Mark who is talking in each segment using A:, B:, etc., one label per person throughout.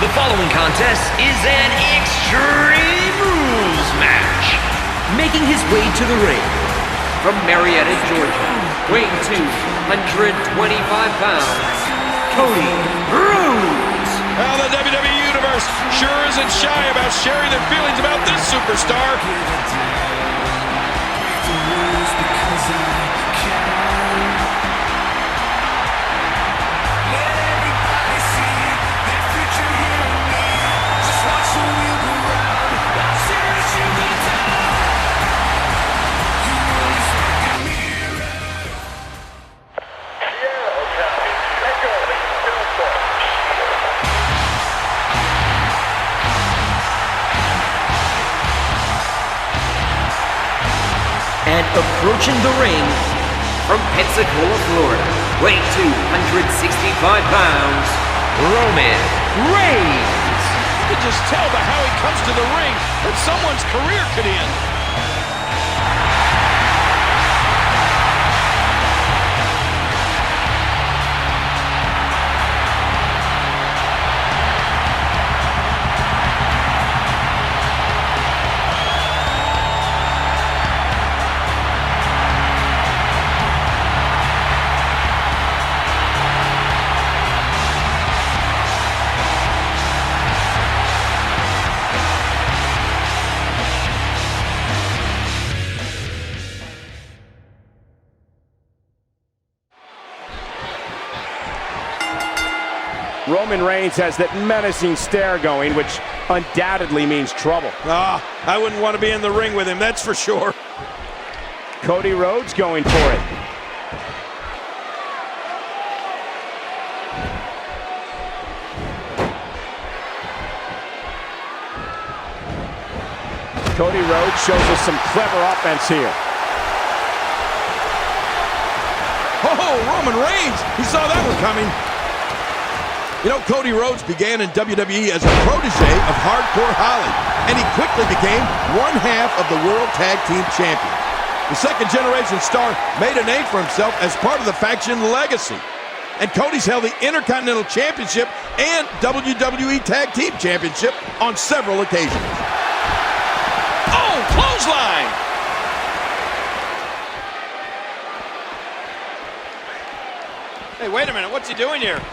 A: The following contest is an Extreme Rules match. Making his way to the ring from Marietta, Georgia, weighing 225 pounds, Cody Rhodes.
B: Well, the WWE Universe sure isn't shy about sharing their feelings about this superstar.
A: And approaching the ring from Pensacola, Florida, weighing 265 pounds, Roman Reigns.
B: You can just tell by how he comes to the ring that someone's career could end.
C: Roman Reigns has that menacing stare going, which undoubtedly means trouble.
B: I wouldn't want to be in the ring with him, that's for sure.
C: Cody Rhodes going for it. Cody Rhodes shows us some clever offense here.
B: Oh, Roman Reigns! He saw that one coming. You know, Cody Rhodes began in WWE as a protege of Hardcore Holly, and he quickly became one half of the World Tag Team Champions. The second-generation star made a name for himself as part of the faction Legacy. And Cody's held the Intercontinental Championship and WWE Tag Team Championship on several occasions. Oh, clothesline! Hey, wait a minute, what's he doing here?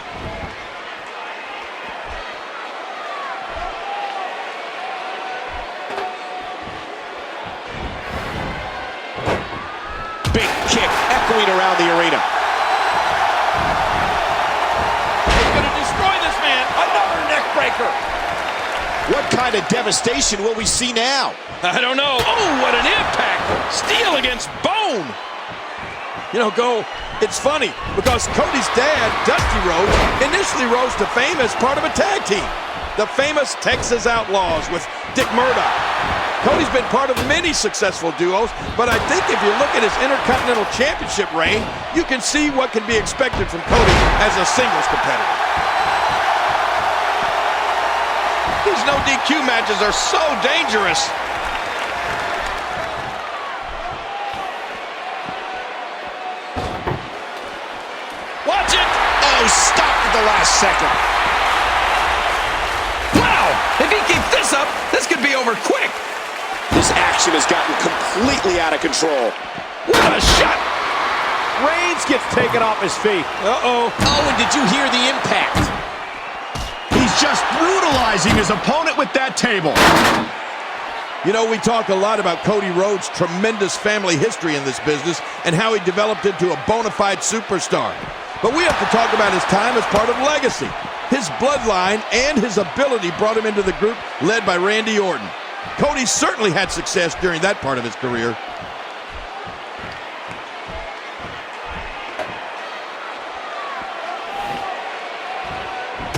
C: Big kick echoing around the arena.
B: He's going to destroy this man. Another neck breaker.
C: What kind of devastation will we see now?
B: I don't know. Oh, what an impact. Steel against bone. You know, it's funny because Cody's dad, Dusty Rhodes, initially rose to fame as part of a tag team, the famous Texas Outlaws with Dick Murdoch. Cody's been part of many successful duos, but I think if you look at his Intercontinental Championship reign, you can see what can be expected from Cody as a singles competitor. These no DQ matches are so dangerous. Watch it!
C: Oh, stopped at the last second.
B: Wow! If he keeps this up, this could be over quick.
C: This action has gotten completely out of control.
B: What a shot!
C: Reigns gets taken off his feet.
B: Uh-oh.
C: Oh, and did you hear the impact?
D: He's just brutalizing his opponent with that table.
B: You know, we talk a lot about Cody Rhodes' tremendous family history in this business and how he developed into a bona fide superstar. But we have to talk about his time as part of Legacy. His bloodline and his ability brought him into the group led by Randy Orton. Cody certainly had success during that part of his career.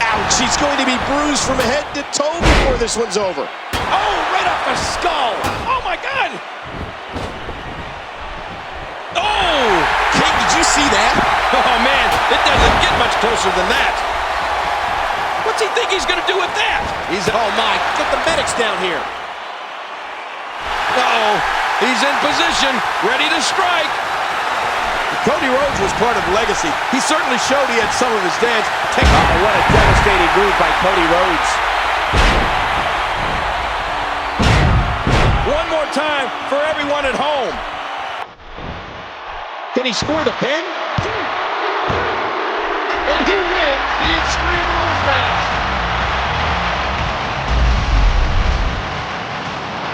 C: Ouch, he's going to be bruised from head to toe before this one's over.
B: Oh, right off the skull. Oh, my God. Oh!
C: King, did you see that?
B: Oh, man, it doesn't get much closer than that. What's he think he's going to do with that?
C: Oh, my, get the medics down here.
B: Uh-oh, he's in position, ready to strike. Cody Rhodes was part of Legacy. He certainly showed he had some of his dad's technique.
C: What a devastating move by Cody Rhodes.
B: One more time for everyone at home.
E: Can he score the pin? And he wins the Extreme Rules match.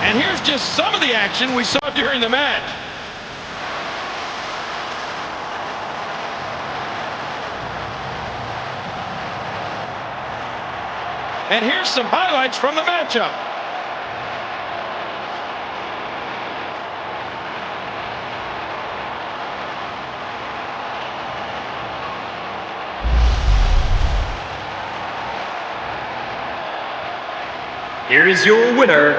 E: And here's just some of the action we saw during the match. And here's some highlights from the matchup.
A: Here is your winner,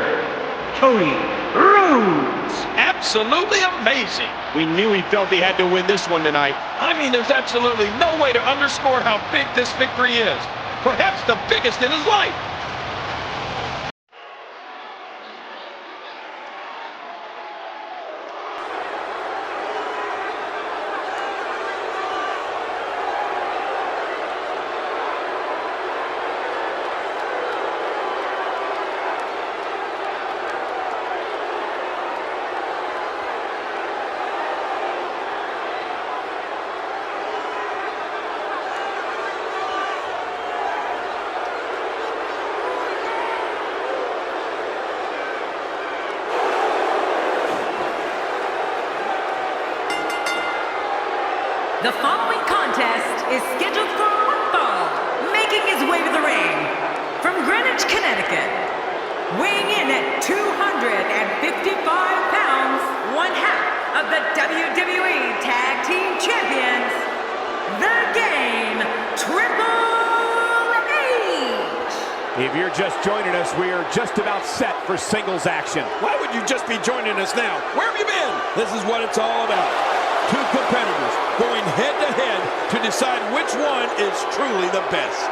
A: Cody Rhodes.
E: Absolutely amazing. We knew he felt he had to win this one tonight. I mean, there's absolutely no way to underscore how big this victory is. Perhaps the biggest in his life.
F: The following contest is scheduled for one fall, making his way to the ring from Greenwich, Connecticut, weighing in at 255 pounds, one half of the WWE Tag Team Champions, The Game, Triple H.
C: If you're just joining us, we are just about set for singles action.
B: Why would you just be joining us now? Where have you been? This is what it's all about. Two competitors going head-to-head to decide which one is truly the best.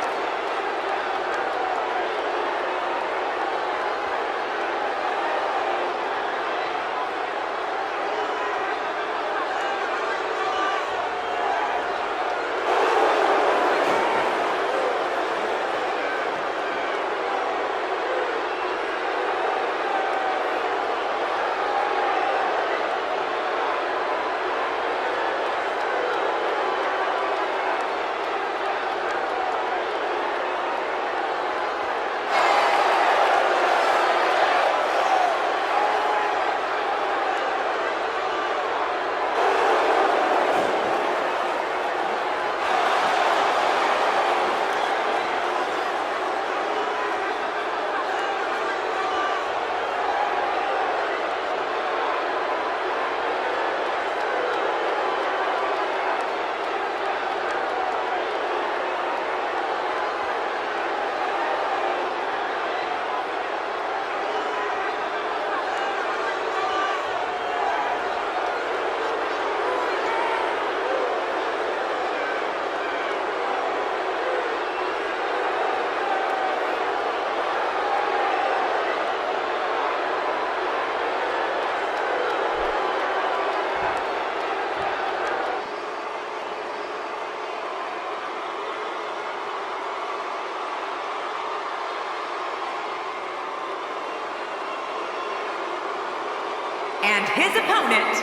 F: And his opponent,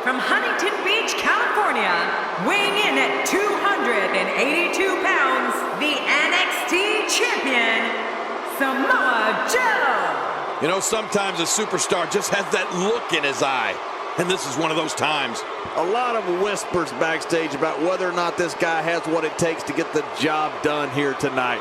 F: from Huntington Beach, California, weighing in at 282 pounds, the NXT Champion, Samoa Joe.
B: You know, sometimes a superstar just has that look in his eye. And this is one of those times.
G: A lot of whispers backstage about whether or not this guy has what it takes to get the job done here tonight.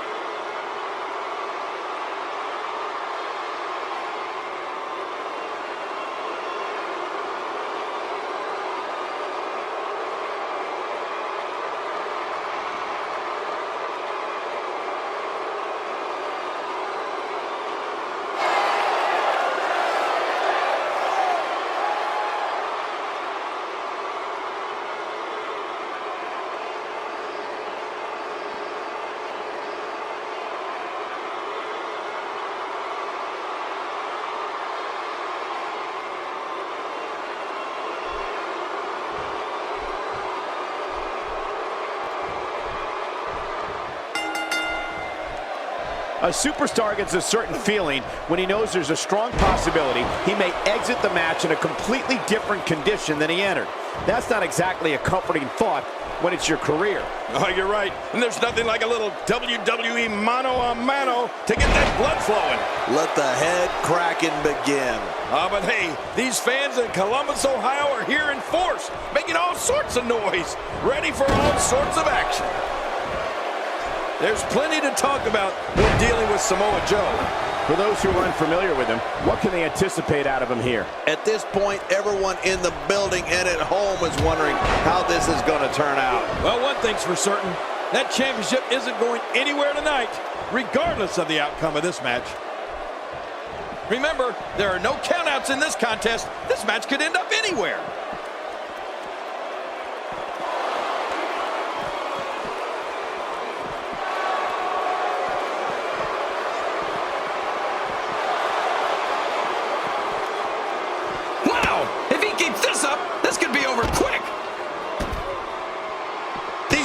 C: A superstar gets a certain feeling when he knows there's a strong possibility he may exit the match in a completely different condition than he entered. That's not exactly a comforting thought when it's your career.
B: Oh, you're right. And there's nothing like a little WWE mano-a-mano to get that blood flowing.
G: Let the head cracking begin.
B: But hey, these fans in Columbus, Ohio are here in force, making all sorts of noise, ready for all sorts of action. There's plenty to talk about when dealing with Samoa Joe.
C: For those who are unfamiliar with him, what can they anticipate out of him here?
G: At this point, everyone in the building and at home is wondering how this is going to turn out.
B: Well, one thing's for certain, that championship isn't going anywhere tonight, regardless of the outcome of this match. Remember, there are no countouts in this contest. This match could end up anywhere.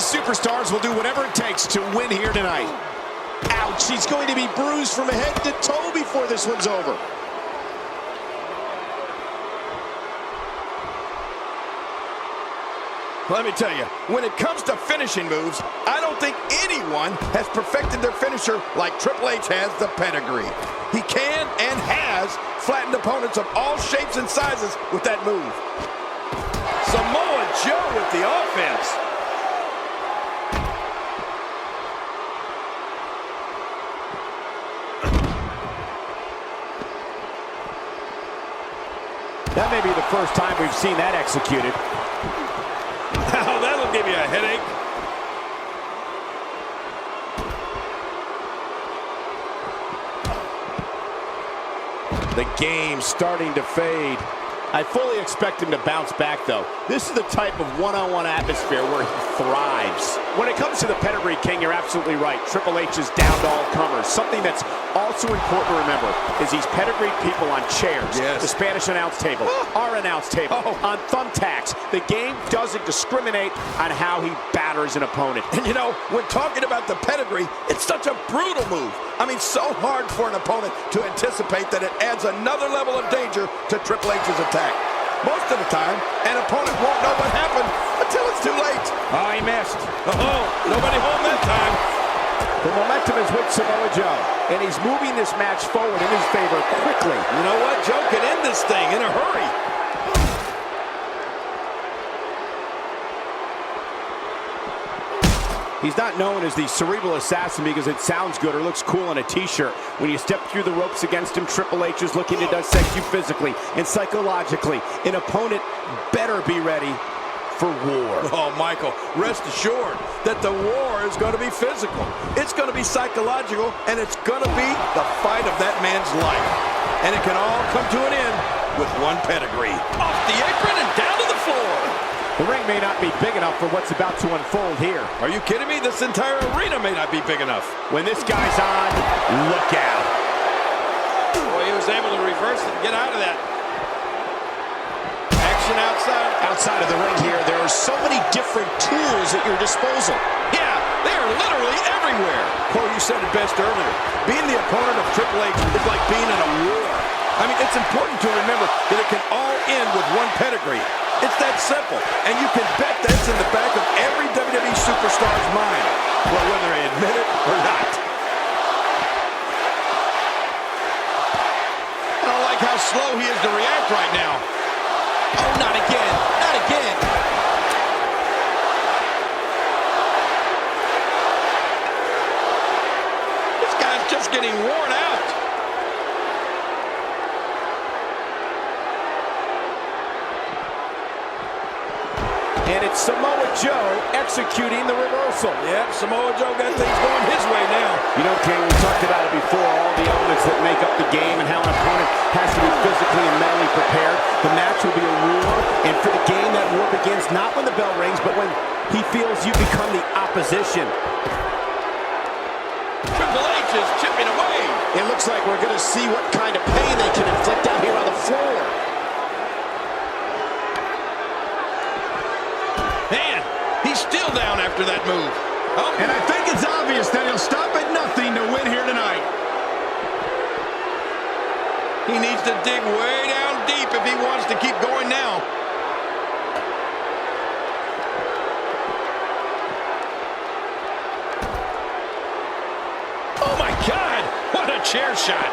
D: Superstars will do whatever it takes to win here tonight. Ouch, he's going to be bruised from head to toe before this one's over.
B: Let me tell you, when it comes to finishing moves, I don't think anyone has perfected their finisher like Triple H has the pedigree. He can and has flattened opponents of all shapes and sizes with that move. Samoa Joe with the offense.
C: That may be the first time we've seen that executed.
B: Oh, that'll give you a headache.
C: The game's starting to fade. I fully expect him to bounce back, though. This is the type of one-on-one atmosphere where he thrives. When it comes to the pedigree king, you're absolutely right. Triple H is down to all comers. Something that's also important to remember is he's pedigreed people on chairs, the Spanish announce table, our announce table, on thumbtacks. The game doesn't discriminate on how he batters an opponent.
B: And you know, when talking about the pedigree, it's such a brutal move. I mean, so hard for an opponent to anticipate that it adds another level of danger to Triple H's attack. Most of the time, an opponent won't know what happened until it's too late.
C: Oh, he missed.
B: Oh, nobody home that time.
C: The momentum is with Samoa Joe, and he's moving this match forward in his favor quickly.
B: You know what? Joe could end this thing in a hurry.
C: He's not known as the cerebral assassin because it sounds good or looks cool on a t-shirt. When you step through the ropes against him, Triple H is looking to dissect you physically and psychologically. An opponent better be ready for war.
B: Oh, Michael, rest assured that the war is going to be physical. It's going to be psychological, and it's going to be the fight of that man's life. And it can all come to an end with one pedigree. Off the apron and down to the floor.
C: The ring may not be big enough for what's about to unfold here.
B: Are you kidding me? This entire arena may not be big enough.
C: When this guy's on, look out.
B: Boy, he was able to reverse it and get out of that. Action outside.
D: Outside of the ring here, there are so many different tools at your disposal.
B: Yeah, they are literally everywhere. Cole, you said it best earlier. Being the opponent of Triple H is like being in a war. I mean, it's important to remember that it can all end with one pedigree. It's that simple, and you can bet that's in the back of every WWE superstar's mind, well, whether they admit it or not. I don't like how slow he is to react right now. Oh, not again, not again. This guy's just getting worn out.
C: And it's Samoa Joe executing the reversal.
B: Yep, Samoa Joe got things going his way now.
C: You know, King, we talked about it before, all the elements that make up the game and how an opponent has to be physically and mentally prepared. The match will be a war, and for the game, that war begins not when the bell rings, but when he feels you become the opposition.
B: Triple H is chipping away.
D: It looks like we're going to see what kind of pain they can inflict out here on the floor.
B: Man, he's still down after that move. Oh.
D: And I think it's obvious that he'll stop at nothing to win here tonight.
B: to dig way down deep if he wants to keep going now.
D: Oh, my God. What a chair shot.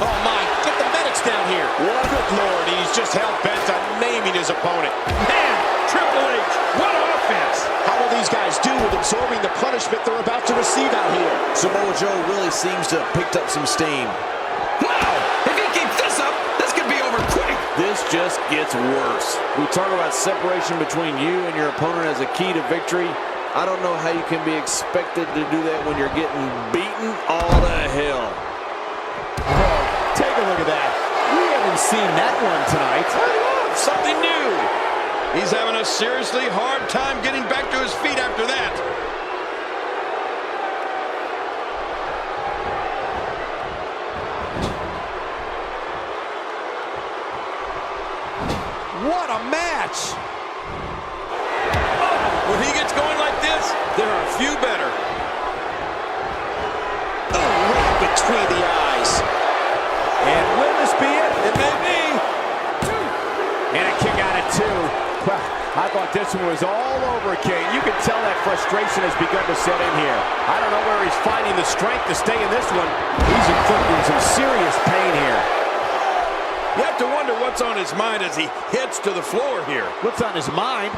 D: Oh, my. Get the medics down here. What? Good Lord. He's just hell-bent on maiming his opponent.
E: Man, Triple H, what offense!
D: How will these guys do with absorbing the punishment they're about to receive out here?
G: Samoa Joe really seems to have picked up some steam.
A: Wow! If he keeps this up, this could be over quick.
G: This just gets worse. We talk about separation between you and your opponent as a key to victory. I don't know how you can be expected to do that when you're getting beaten all to hell.
C: Oh, take a look at that. We haven't seen that one tonight.
B: Something new. He's having a seriously hard time getting back to his feet after that.
D: What a match!
B: When he gets going like this, there are a few better.
D: Oh, right between the eyes.
C: And will this be it?
B: It may be.
C: And a kick out at 2. Well, I thought this one was all over, Kane. You can tell that frustration has begun to set in here. I don't know where he's finding the strength to stay in this one. He's inflicting some serious pain here.
B: You have to wonder what's on his mind as he hits to the floor here.
C: What's on his mind?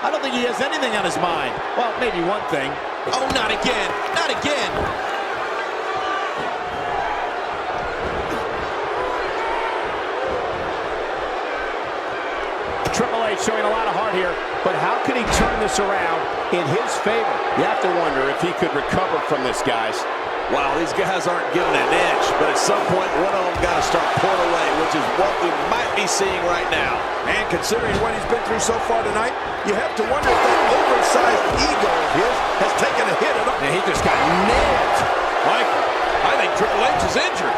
C: I don't think he has anything on his mind. Well, maybe one thing.
D: Oh, not again. Not again.
C: Triple H showing a lot of heart here, but how can he turn this around in his favor?
D: You have to wonder if he could recover from this, guys.
G: Wow, these guys aren't giving an inch, but at some point, one of them got to start pulling away, which is what we might be seeing right now.
B: And considering what he's been through so far tonight, you have to wonder if that oversized ego of his has taken a hit at all.
C: And he just got nailed.
B: Michael, I think Triple H is injured.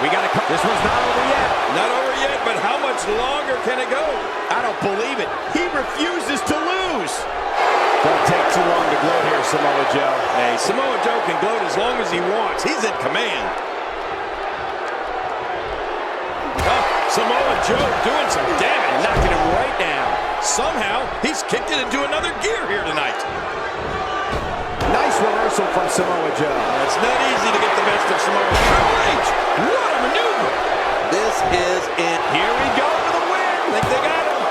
C: We got to cut. This one's not over yet.
B: Not over yet, but how much longer can it go?
C: I don't believe it. He refuses to lose. Won't take too long to gloat here, Samoa Joe.
B: Hey, Samoa Joe can gloat as long as he wants. He's in command. Samoa Joe doing some damage.
C: Knocking him right down.
B: Somehow, he's kicked it into another gear here tonight.
C: Nice reversal from Samoa Joe.
B: It's not easy to get the best of Samoa Joe. What a maneuver.
G: This is it.
C: Here we go for the win.
B: Think they got him.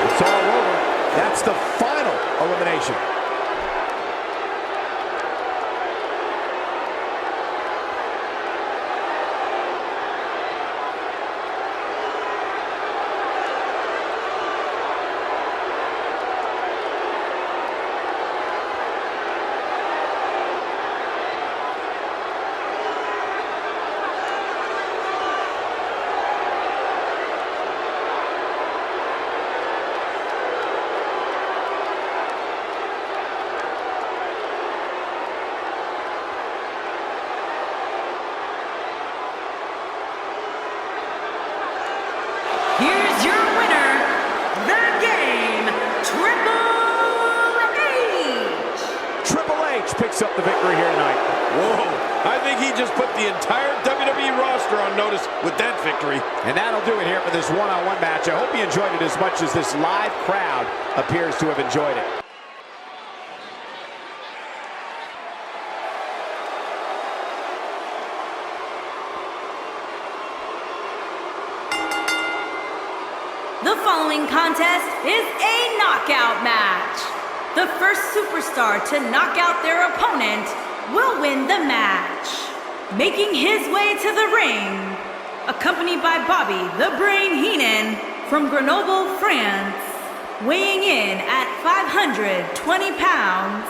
C: It's all over. That's the final elimination.
F: Here's your winner, The Game, Triple H.
C: Triple H picks up the victory here tonight.
B: Whoa, I think he just put the entire WWE roster on notice with that victory.
C: And that'll do it here for this one-on-one match. I hope you enjoyed it as much as this live crowd appears to have enjoyed it.
F: The following contest is a knockout match. The first superstar to knock out their opponent will win the match. Making his way to the ring, accompanied by Bobby the Brain Heenan from Grenoble, France, weighing in at 520 pounds,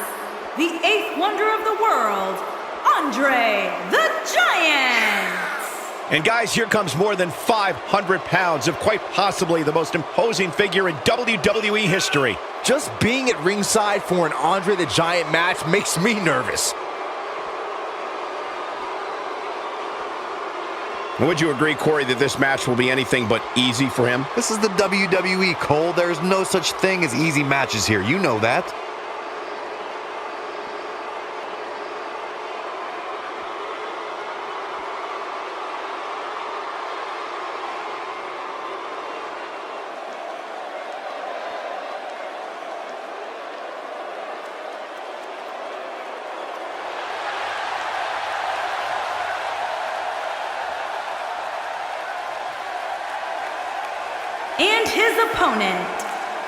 F: the eighth wonder of the world, Andre the Giant.
D: And guys, here comes more than 500 pounds of quite possibly the most imposing figure in WWE history.
H: Just being at ringside for an Andre the Giant match makes me nervous.
D: Would you agree, Corey, that this match will be anything but easy for him?
H: This is the WWE, Cole. There's no such thing as easy matches here. You know that.
F: And his opponent,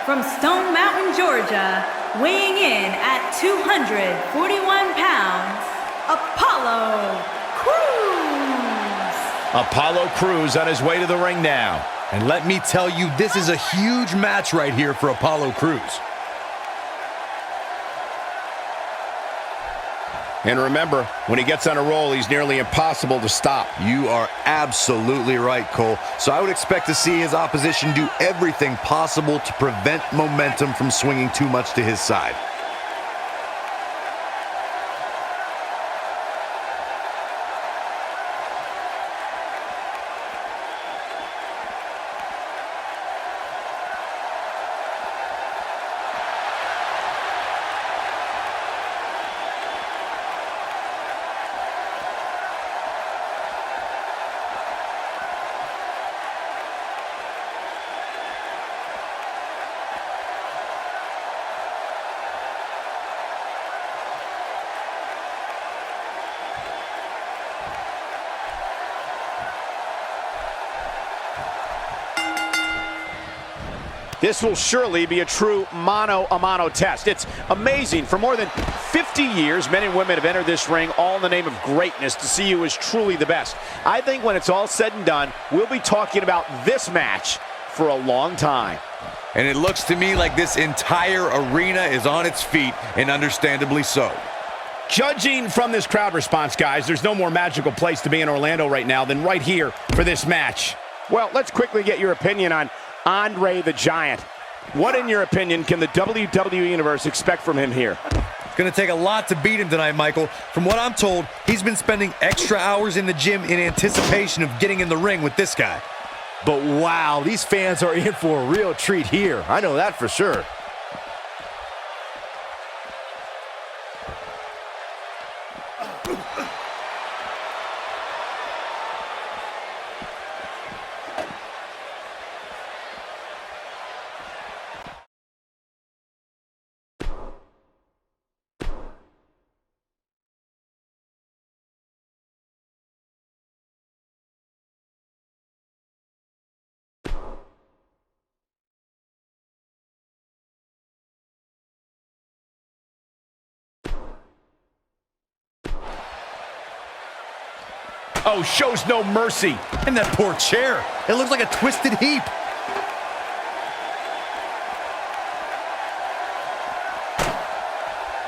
F: from Stone Mountain, Georgia, weighing in at 241 pounds, Apollo Crews.
C: Apollo Crews on his way to the ring now.
H: And let me tell you, this is a huge match right here for Apollo Crews.
C: And remember, when he gets on a roll, he's nearly impossible to stop.
H: You are absolutely right, Cole. So I would expect to see his opposition do everything possible to prevent momentum from swinging too much to his side.
C: This will surely be a true mano-a-mano test. It's amazing. For more than 50 years, men and women have entered this ring all in the name of greatness to see who is truly the best. I think when it's all said and done, we'll be talking about this match for a long time.
H: And it looks to me like this entire arena is on its feet, and understandably so.
C: Judging from this crowd response, guys, there's no more magical place to be in Orlando right now than right here for this match. Well, let's quickly get your opinion on Andre the Giant. What, in your opinion, can the WWE Universe expect from him here?
H: It's going to take a lot to beat him tonight, Michael. From what I'm told, he's been spending extra hours in the gym in anticipation of getting in the ring with this guy.
I: But wow, these fans are in for a real treat here. I know that for sure.
C: Oh, shows no mercy.
H: And that poor chair. It looks like a twisted heap.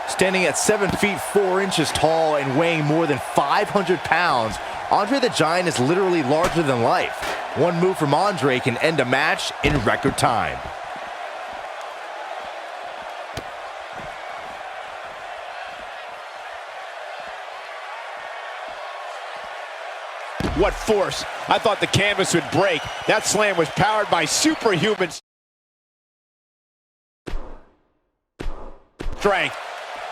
I: Standing at 7 feet 4 inches tall and weighing more than 500 pounds, Andre the Giant is literally larger than life. One move from Andre can end a match in record time.
C: What force. I thought the canvas would break. That slam was powered by superhuman strength.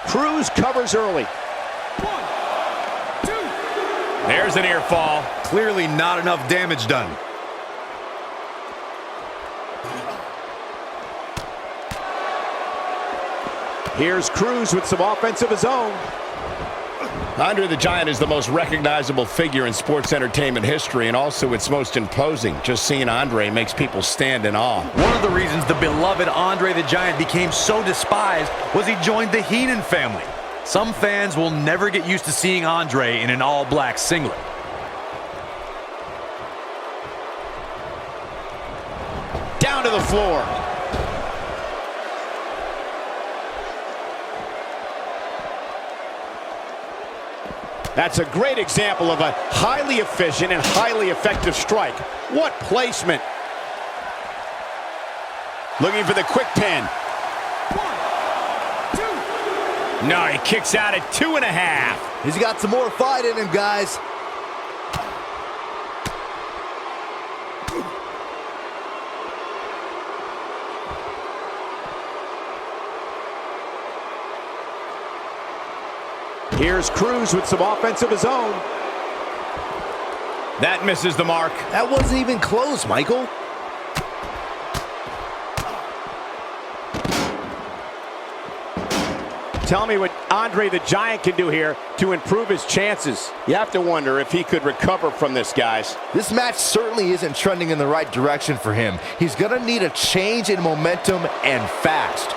C: Crews covers early.
E: 1, 2.
C: There's an ear fall.
H: Clearly not enough damage done.
C: Here's Crews with some offense of his own. Andre the Giant is the most recognizable figure in sports entertainment history, and also its most imposing. Just seeing Andre makes people stand in awe.
H: One of the reasons the beloved Andre the Giant became so despised was he joined the Heenan family. Some fans will never get used to seeing Andre in an all-black singlet.
C: Down to the floor. That's a great example of a highly efficient and highly effective strike. What placement. Looking for the quick pin.
E: 1, 2.
C: No, he kicks out at 2.5.
I: He's got some more fight in him, guys.
C: Here's Crews with some offense of his own. That misses the mark.
I: That wasn't even close, Michael.
C: Tell me what Andre the Giant can do here to improve his chances. You have to wonder if he could recover from this, guys.
I: This match certainly isn't trending in the right direction for him. He's gonna need a change in momentum and fast.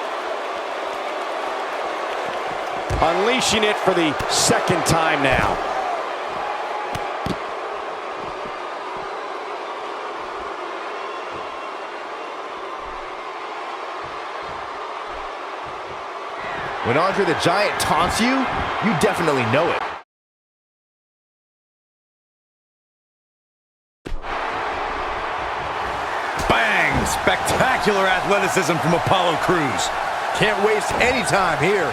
C: Unleashing it for the second time now.
I: When Andre the Giant taunts you, you definitely know it.
H: Bang! Spectacular athleticism from Apollo Crews.
I: Can't waste any time here.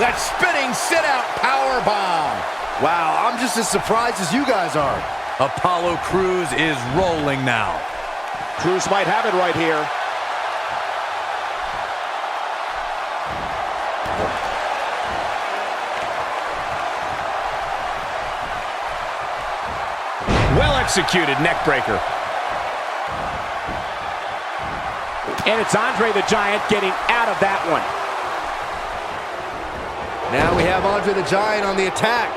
B: That spinning sit-out powerbomb.
I: Wow, I'm just as surprised as you guys are.
H: Apollo Crews is rolling now.
C: Crews might have it right here. Well executed neck breaker. And it's Andre the Giant getting out of that one.
I: Now we have Andre the Giant on the attack.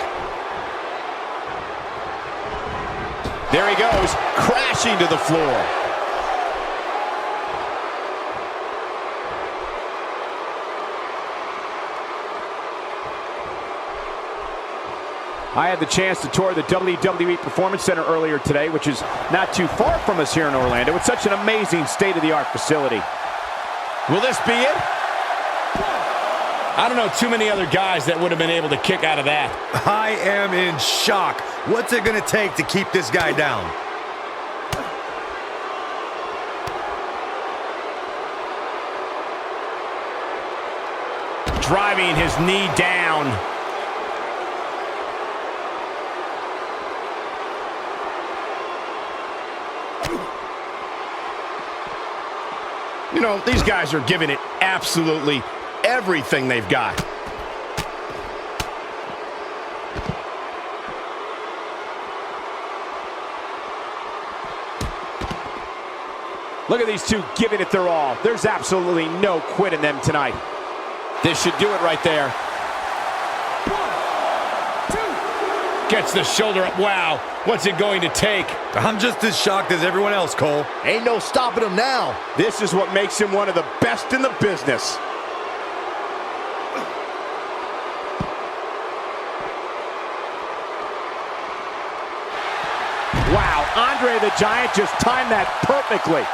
C: There he goes, crashing to the floor. I had the chance to tour the WWE Performance Center earlier today, which is not too far from us here in Orlando. It's such an amazing state-of-the-art facility. Will this be it?
B: I don't know too many other guys that would have been able to kick out of that.
H: I am in shock. What's it going to take to keep this guy down?
C: Driving his knee down.
B: You know, these guys are giving it absolutely everything they've got.
C: Look at these two giving it their all. There's absolutely no quit in them tonight. This should do it right there.
B: 1, 2. Gets the shoulder up. Wow, what's it going to take?
H: I'm just as shocked as everyone else, Cole.
I: Ain't no stopping him now.
C: This is what makes him one of the best in the business. Wow, Andre the Giant just timed that perfectly.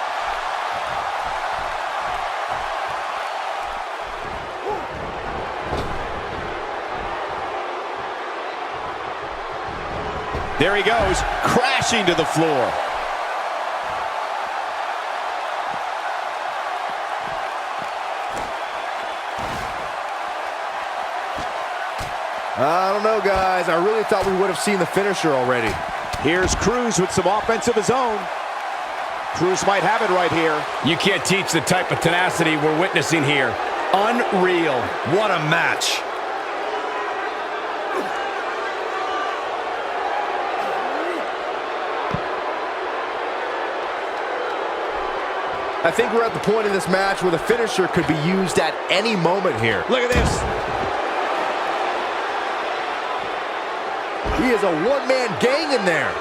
C: There he goes, crashing to the floor.
I: I don't know, guys. I really thought we would have seen the finisher already.
C: Here's Crews with some offense of his own. Crews might have it right here.
B: You can't teach the type of tenacity we're witnessing here. Unreal.
H: What a match.
I: I think we're at the point in this match where the finisher could be used at any moment here.
B: Look at this.
I: He is a one-man gang in there.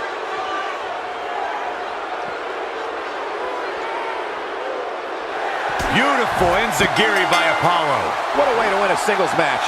H: Beautiful enziguri by Apollo.
C: What a way to win a singles match.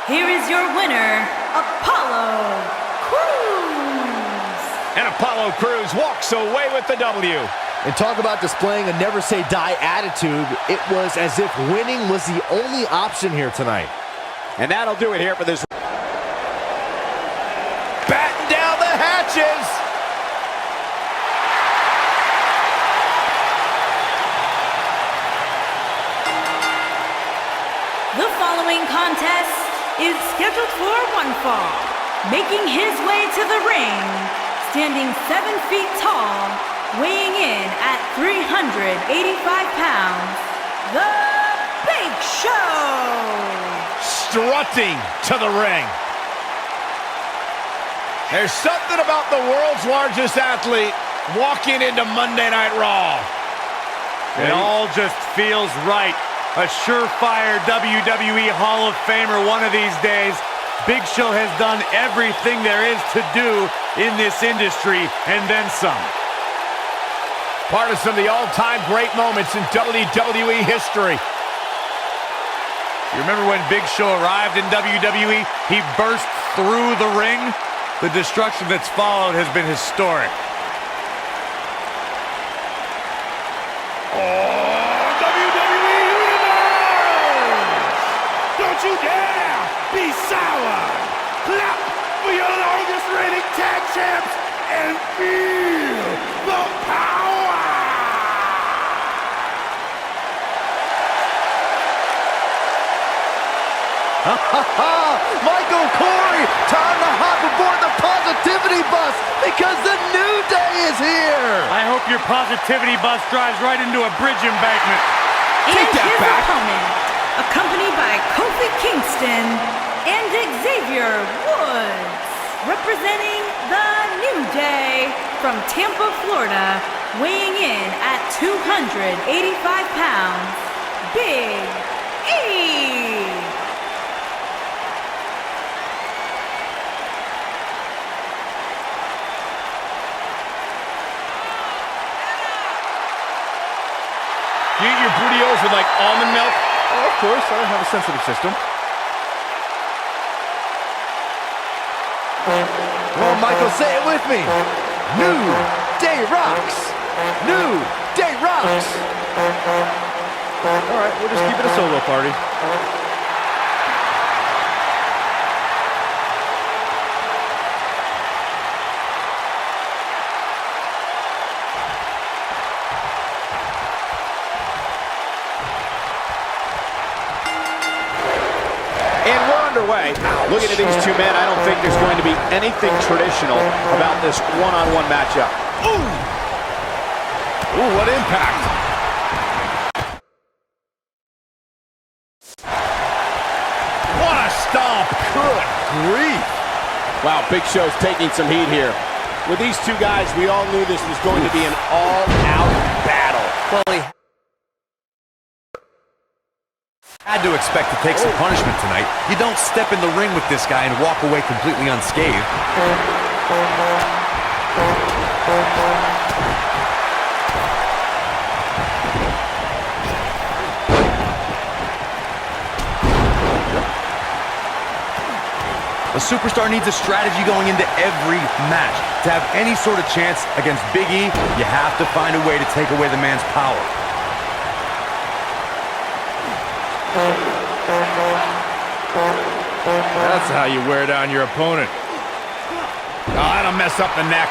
F: here is your winner, Apollo Crews.
C: And Apollo Crews walks away with the W.
I: And talk about displaying a never-say-die attitude. It was as if winning was the only option here tonight.
C: And that'll do it here for this. Batten down the hatches.
F: The following contest is scheduled for one fall. Making his way to the ring, standing 7 feet tall, weighing in at 385 pounds, The Big Show!
C: Strutting to the ring. There's something about the world's largest athlete walking into Monday Night Raw.
H: It all just feels right. A surefire WWE Hall of Famer one of these days. Big Show has done everything there is to do in this industry, and then some.
C: Part of some of the all-time great moments in WWE history.
H: You remember when Big Show arrived in WWE? He burst through the ring. The destruction that's followed has been historic.
C: WWE Universe! Don't you dare be sour! Clap for your longest reigning tag champs and feel the power!
I: Michael Corey, time to hop aboard the positivity bus because the new day is here.
H: I hope your positivity bus drives right into a bridge embankment.
F: And his opponent, accompanied by Kofi Kingston and Xavier Woods, representing the New Day from Tampa, Florida, weighing in at 285 pounds, Big E.
C: You eat your burritos with like almond milk?
I: Oh, of course, I have a sensitive system. Come on, Michael, say it with me. New Day rocks. New Day rocks. All right, we'll just keep it a solo party.
C: And we're underway. Looking at these two men, I don't think there's going to be anything traditional about this one-on-one matchup. Ooh! Ooh, what impact! What a stomp! Good grief! Wow, Big Show's taking some heat here. With these two guys, we all knew this was going to be an all-out battle.
H: Well, he had to expect to take some punishment tonight. You don't step in the ring with this guy and walk away completely unscathed. A superstar needs a strategy going into every match. To have any sort of chance against Big E, you have to find a way to take away the man's power.
C: That's how you wear down your opponent. Oh, that'll mess up the neck.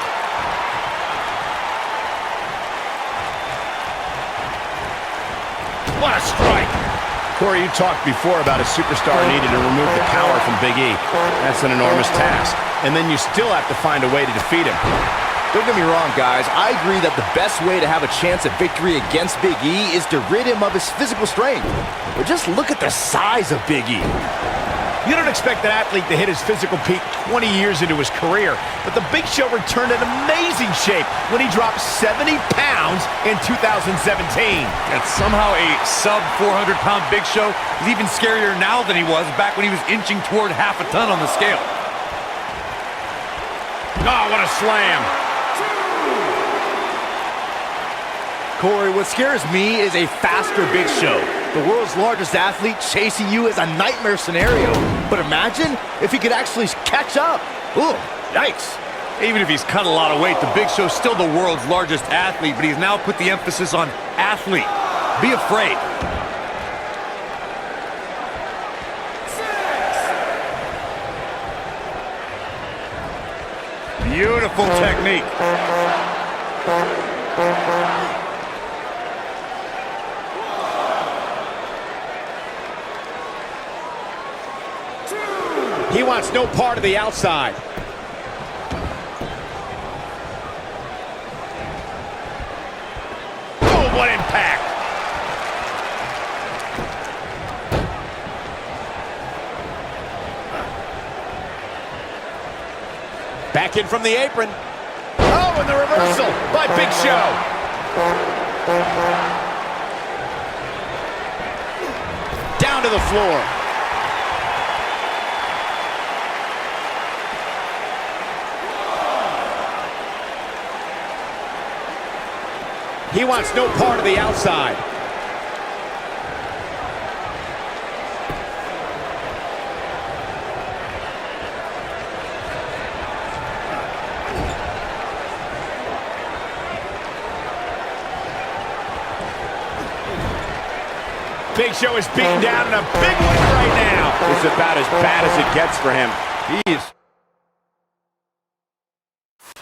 C: What a strike! Corey, you talked before about a superstar needed to remove the power from Big E. That's an enormous task. And then you still have to find a way to defeat him.
I: Don't get me wrong, guys. I agree that the best way to have a chance at victory against Big E is to rid him of his physical strength. But just look at the size of Big E.
C: You don't expect an athlete to hit his physical peak 20 years into his career, but the Big Show returned in amazing shape when he dropped 70 pounds in 2017.
H: And somehow a sub-400-pound Big Show is even scarier now than he was back when he was inching toward half a ton on the scale.
C: Oh, what a slam.
I: Corey, what scares me is a faster Big Show. The world's largest athlete chasing you is a nightmare scenario. But imagine if he could actually catch up. Ooh, yikes.
H: Even if he's cut a lot of weight, the Big Show's still the world's largest athlete, but he's now put the emphasis on athlete. Be afraid. Beautiful technique.
C: He wants no part of the outside. Oh, what impact! Back in from the apron. Oh, and the reversal by Big Show. Down to the floor. He wants no part of the outside. Big Show is beaten down in a big way right now. It's about as bad as it gets for him.
H: He's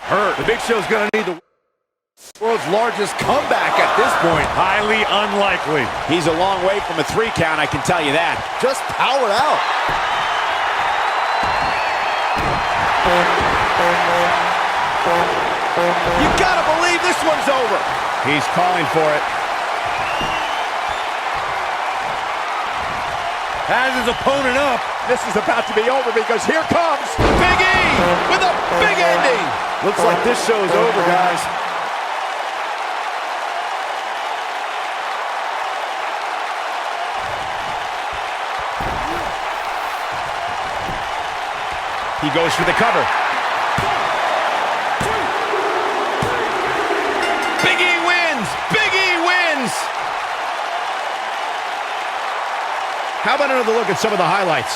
H: hurt. The Big Show's gonna need the
I: World's largest comeback at this point.
H: highly unlikely.
C: He's a long way from a 3 count, I can tell you that.
I: Just powered out.
C: You gotta believe this one's over. He's calling for it.
H: Has his opponent up.
C: This is about to be over because here comes Big E with a big ending.
I: Looks like this show is over, guys.
C: He goes for the cover. Big E wins! Big E wins! How about another look at some of the highlights?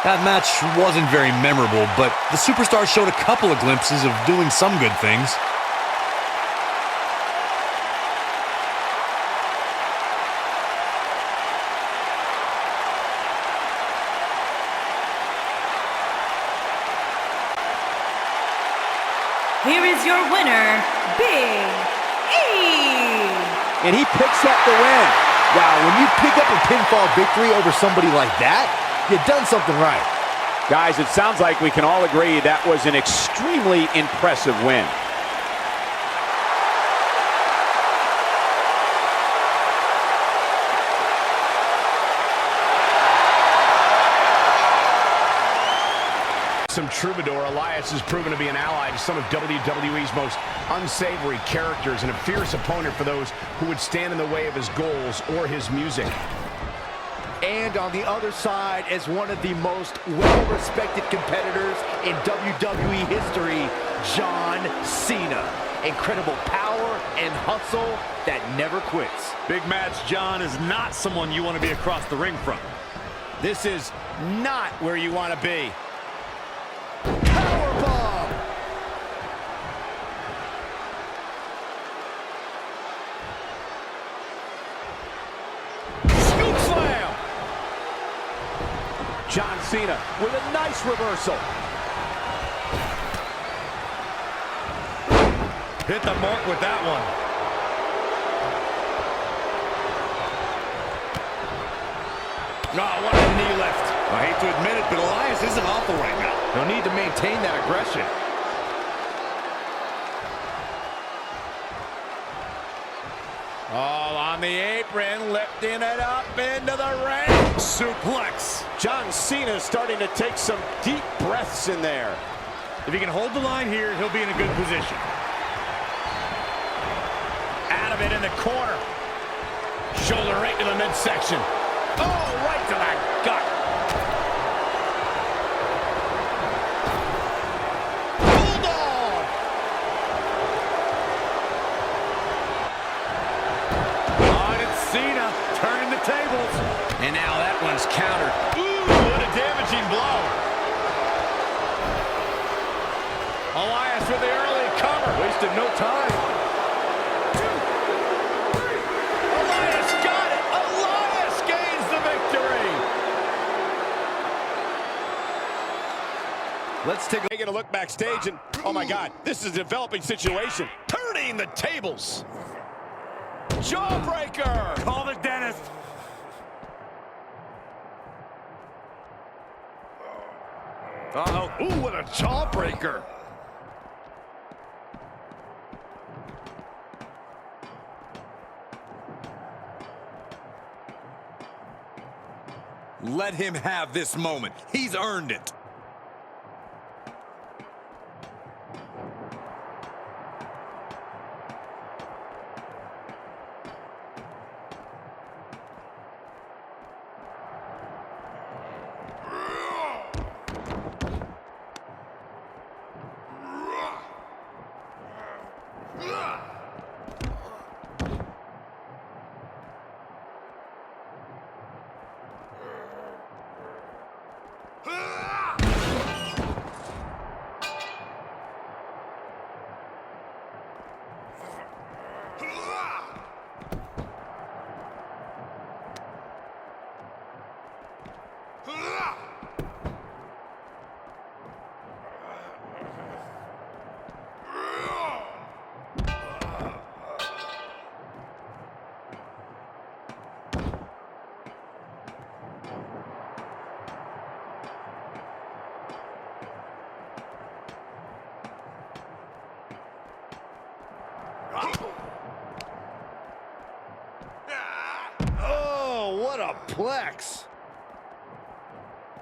J: That match wasn't very memorable, but the superstars showed a couple of glimpses of doing some good things.
F: Here is your winner, Big E.
I: And he picks up the win. Wow, when you pick up a pinfall victory over somebody like that, you've done something right.
C: Guys, it sounds like we can all agree that was an extremely impressive win. Some troubadour, Elias has proven to be an ally to some of WWE's most unsavory characters and a fierce opponent for those who would stand in the way of his goals or his music.
I: And on the other side is one of the most well-respected competitors in WWE history, John Cena. Incredible power and hustle that never quits.
H: Big Match John is not someone you want to be across the ring from.
C: This is not where you want to be.
I: Powerbomb!
C: Scoop slam! John Cena with a nice reversal.
H: Hit the mark with that one.
C: Oh, what a knee lift.
H: I hate to admit it, but Elias isn't awful right now.
I: No need to maintain that aggression.
C: Oh, on the apron, lifting it up into the ring.
H: Suplex.
C: John Cena starting to take some deep breaths in there.
H: If he can hold the line here, he'll be in a good position.
C: Out of it in the corner. Shoulder right to the midsection. Oh, right to the gut.
I: Elias with the early cover. Wasted no time. Elias got it. Elias gains the victory.
C: Let's take a look backstage, and oh my God, this is a developing situation. Turning the tables. Jawbreaker.
H: Call the dentist.
I: Uh-oh. Ooh, what a jawbreaker.
J: Let him have this moment. He's earned it.
I: Oh, what a plex.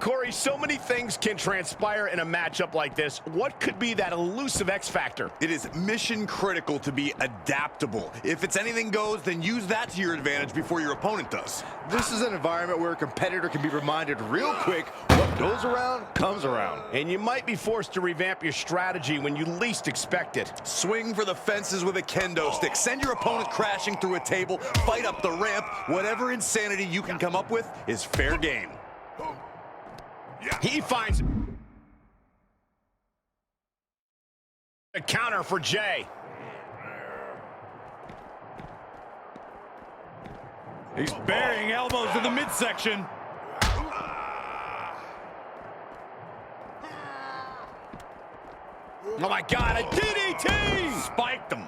C: Corey, so many things can transpire in a matchup like this. What could be that elusive X factor?
J: It is mission critical to be adaptable. If it's anything goes, then use that to your advantage before your opponent does.
I: This is an environment where a competitor can be reminded real quick what goes around comes around.
C: And you might be forced to revamp your strategy when you least expect it.
J: Swing for the fences with a kendo stick. Send your opponent crashing through a table. Fight up the ramp. Whatever insanity you can come up with is fair game.
C: He finds a counter for Jay.
H: He's burying elbows to the midsection.
C: Oh my God, a DDT!
J: Spiked him.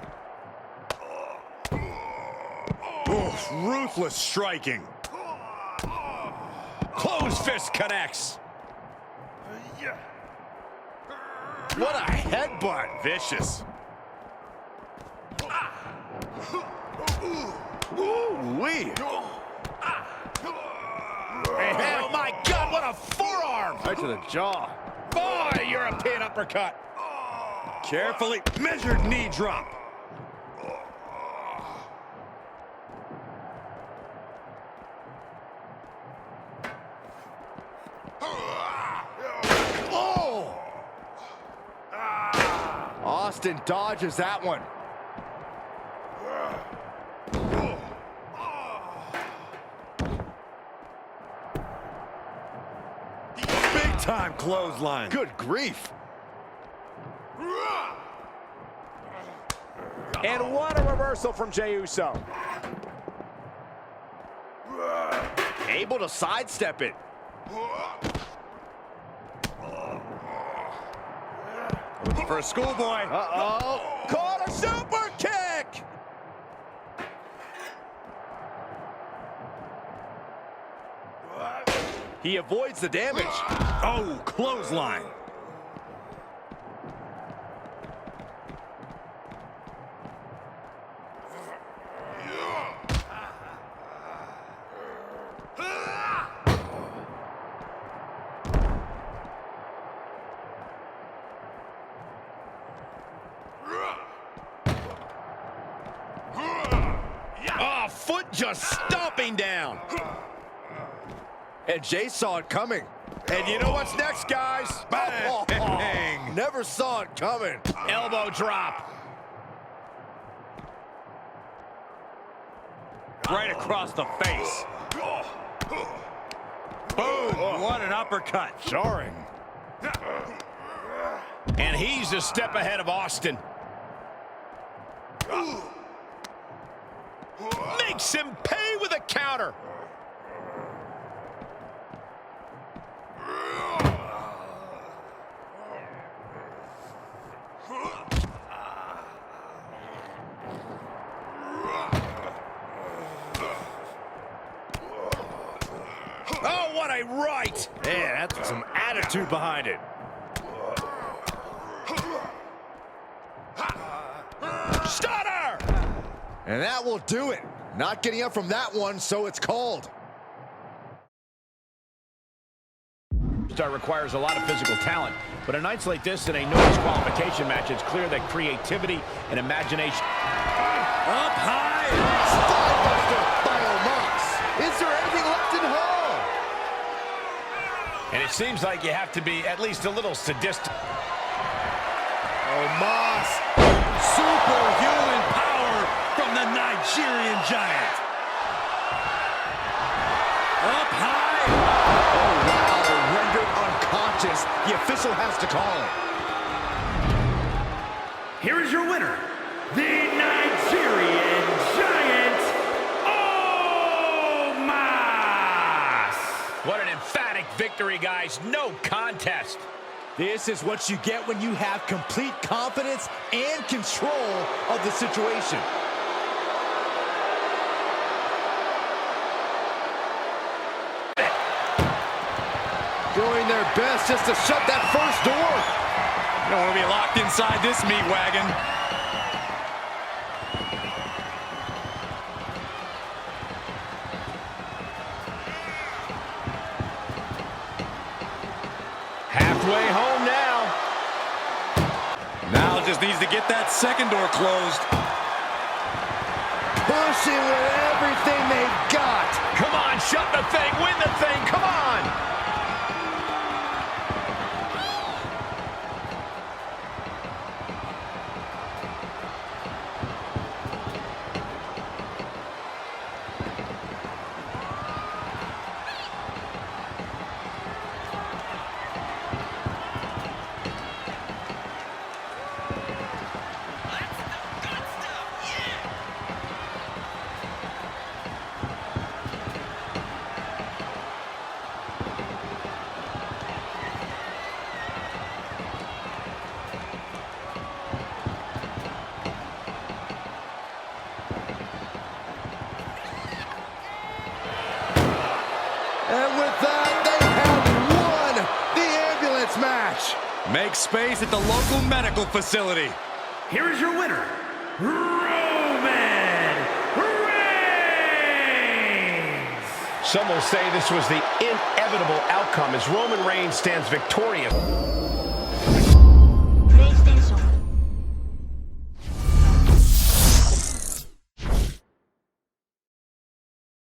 J: Oof, ruthless striking.
C: Closed fist connects.
I: What a headbutt.
C: Vicious.
I: Ooh-wee.
C: Oh my God, what a forearm!
I: Right to the jaw.
C: Boy, European uppercut.
J: Carefully measured knee drop.
I: Austin dodges that one.
J: Big time clothesline.
I: Good grief.
C: And what a reversal from Jey Uso.
I: Able to sidestep it.
J: Looking for a schoolboy.
I: Uh-oh.
C: Caught a super kick!
I: He avoids the damage.
J: Oh, clothesline.
C: Oh, foot just stomping down.
I: And Jay saw it coming.
C: And you know what's next, guys?
J: Bang.
I: Never saw it coming.
C: Elbow drop.
H: Right across the face. Boom! What an uppercut.
I: Jarring.
C: And he's a step ahead of Austin. Makes him pay with a counter. Oh, what a right!
I: Yeah, that's some attitude behind it.
C: Stunner!
D: And that will do it. Not getting up from that one, so it's called.
C: Star requires a lot of physical talent, but on nights like this in a no disqualification match, it's clear that creativity and imagination.
I: Up high!
D: Spinebuster by Omos. Is there anything left in Hall?
C: And it seems like you have to be at least a little sadistic.
I: Omos, superhuman power from the Nigerian giant. Up high.
D: Oh, wow. Rendered unconscious. The official has to call it.
I: Here is your winner, the Nigerian giant, Omos.
C: What an emphatic victory, guys. No contest.
D: This is what you get when you have complete confidence and control of the situation. Doing their best just to shut that first door.
H: You don't want to be locked inside this meat wagon.
C: Halfway home now.
H: Now just needs to get that second door closed.
D: Pushing with everything they've got.
C: Come on, shut the thing, win the thing, come on.
D: And with that, they have won the ambulance match.
H: Make space at the local medical facility.
I: Here is your winner, Roman Reigns.
C: Some will say this was the inevitable outcome as Roman Reigns stands victorious.